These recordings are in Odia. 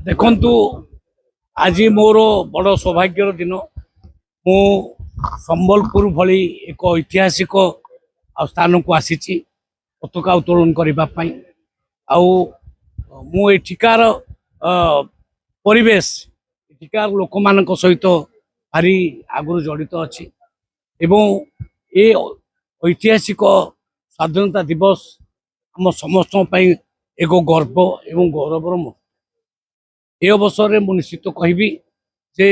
ଦେଖନ୍ତୁ ଆଜି ମୋର ବଡ଼ ସୌଭାଗ୍ୟର ଦିନ। ମୁଁ ସମ୍ବଲପୁର ଭଳି ଏକ ଐତିହାସିକ ସ୍ଥାନକୁ ଆସିଛି ପତାକା ଉତ୍ତୋଳନ କରିବା ପାଇଁ। ଆଉ ମୁଁ ଏଠିକାର ପରିବେଶ, ଏଠିକାର ଲୋକମାନଙ୍କ ସହିତ ଭାରି ଆଗରୁ ଜଡ଼ିତ ଅଛି ଏବଂ ଏ ଐତିହାସିକ ସ୍ୱାଧୀନତା ଦିବସ ଆମ ସମସ୍ତଙ୍କ ପାଇଁ ଏକ ଗର୍ବ ଏବଂ ଗୌରବର ମୁହୂର୍ତ୍ତ। ଏ ଅବସରରେ ମୁଁ ନିଶ୍ଚିତ କହିବି ଯେ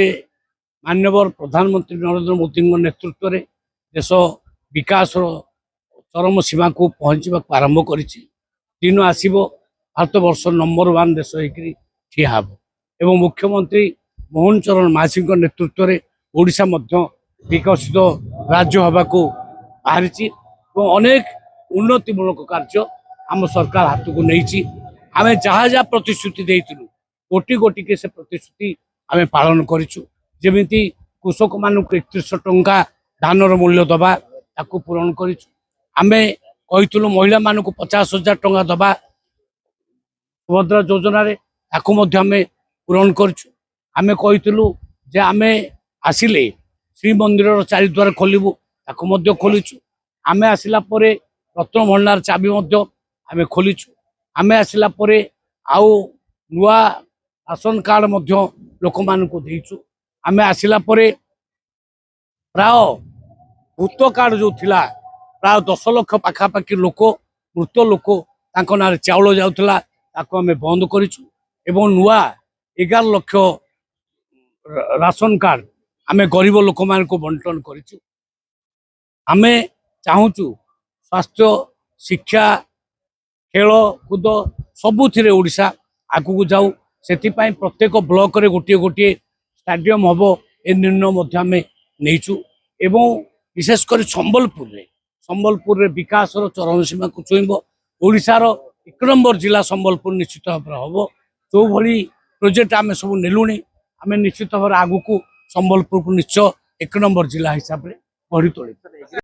ମାନ୍ୟବର ପ୍ରଧାନମନ୍ତ୍ରୀ ନରେନ୍ଦ୍ର ମୋଦିଙ୍କ ନେତୃତ୍ୱରେ ଦେଶ ବିକାଶର ଚରମ ସୀମାକୁ ପହଞ୍ଚିବାକୁ ଆରମ୍ଭ କରିଛି। ଦିନ ଆସିବ ଭାରତବର୍ଷ ନମ୍ବର 1 ଦେଶ ହେଇକରି ଠିଆ ହେବ ଏବଂ ମୁଖ୍ୟମନ୍ତ୍ରୀ ମୋହନ ଚରଣ ମାଝୀଙ୍କ ନେତୃତ୍ୱରେ ଓଡ଼ିଶା ମଧ୍ୟ ବିକଶିତ ରାଜ୍ୟ ହେବାକୁ ବାହାରିଛି ଏବଂ ଅନେକ ଉନ୍ନତିମୂଳକ କାର୍ଯ୍ୟ ଆମ ସରକାର ହାତକୁ ନେଇଛି। ଆମେ ଯାହା ଯାହା ପ୍ରତିଶ୍ରୁତି ଦେଇଥିଲୁ ଗୋଟି ଗୋଟିକେ ସେ ପ୍ରତିଶ୍ରୁତି ଆମେ ପାଳନ କରିଛୁ। ଯେମିତି କୃଷକମାନଙ୍କୁ 3100 ଟଙ୍କା ଧାନର ମୂଲ୍ୟ ଦେବା, ତାକୁ ପୂରଣ କରିଛୁ। ଆମେ କହିଥିଲୁ ମହିଳାମାନଙ୍କୁ 50,000 ଟଙ୍କା ଦେବା ସୁଭଦ୍ରା ଯୋଜନାରେ, ତାକୁ ମଧ୍ୟ ଆମେ ପୂରଣ କରିଛୁ। ଆମେ କହିଥିଲୁ ଯେ ଆମେ ଆସିଲେ ଶ୍ରୀମନ୍ଦିରର ଚାରିଦ୍ୱାର ଖୋଲିବୁ, ତାକୁ ମଧ୍ୟ ଖୋଲିଛୁ। ଆମେ ଆସିଲା ପରେ ରତ୍ନ ଭଣ୍ଡାର ଚାବି ମଧ୍ୟ ଆମେ ଖୋଲିଛୁ। ଆମେ ଆସିଲା ପରେ ଆଉ ନୂଆ ରାସନ କାର୍ଡ ମଧ୍ୟ ଲୋକମାନଙ୍କୁ ଦେଇଛୁ। ଆମେ ଆସିଲା ପରେ ପ୍ରାୟ ଭୂତ କାର୍ଡ ଯେଉଁ ଥିଲା, ପ୍ରାୟ 10 ଲକ୍ଷ ପାଖାପାଖି ଲୋକ, ମୃତ ଲୋକ ତାଙ୍କ ନାଁରେ ଚାଉଳ ଯାଉଥିଲା, ତାକୁ ଆମେ ବନ୍ଦ କରିଛୁ ଏବଂ ନୂଆ 11 ଲକ୍ଷ ରାସନ କାର୍ଡ ଆମେ ଗରିବ ଲୋକମାନଙ୍କୁ ବଣ୍ଟନ କରିଛୁ। ଆମେ ଚାହୁଁଛୁ ସ୍ୱାସ୍ଥ୍ୟ, ଶିକ୍ଷା, ଖେଳକୁଦ ସବୁଥିରେ ଓଡ଼ିଶା ଆଗକୁ ଯାଉ। ସେଥିପାଇଁ ପ୍ରତ୍ୟେକ ବ୍ଲକରେ ଗୋଟିଏ ଗୋଟିଏ ଷ୍ଟାଡିୟମ ହେବ, ଏ ନିର୍ଣ୍ଣୟ ମଧ୍ୟ ଆମେ ନେଇଛୁ ଏବଂ ବିଶେଷ କରି ସମ୍ବଲପୁରରେ ବିକାଶର ଚରମ ସୀମାକୁ ଛୁଇଁବ। ଓଡ଼ିଶାର 1 ନମ୍ବର ଜିଲ୍ଲା ସମ୍ବଲପୁର ନିଶ୍ଚିତ ଭାବରେ ହେବ। ଯେଉଁଭଳି ପ୍ରୋଜେକ୍ଟ ଆମେ ସବୁ ନେଲୁଣି, ଆମେ ନିଶ୍ଚିତ ଭାବରେ ଆଗକୁ ସମ୍ବଲପୁରକୁ ନିଶ୍ଚୟ 1 ନମ୍ବର ଜିଲ୍ଲା ହିସାବରେ ଗଢ଼ି ତୋଳିବୁ।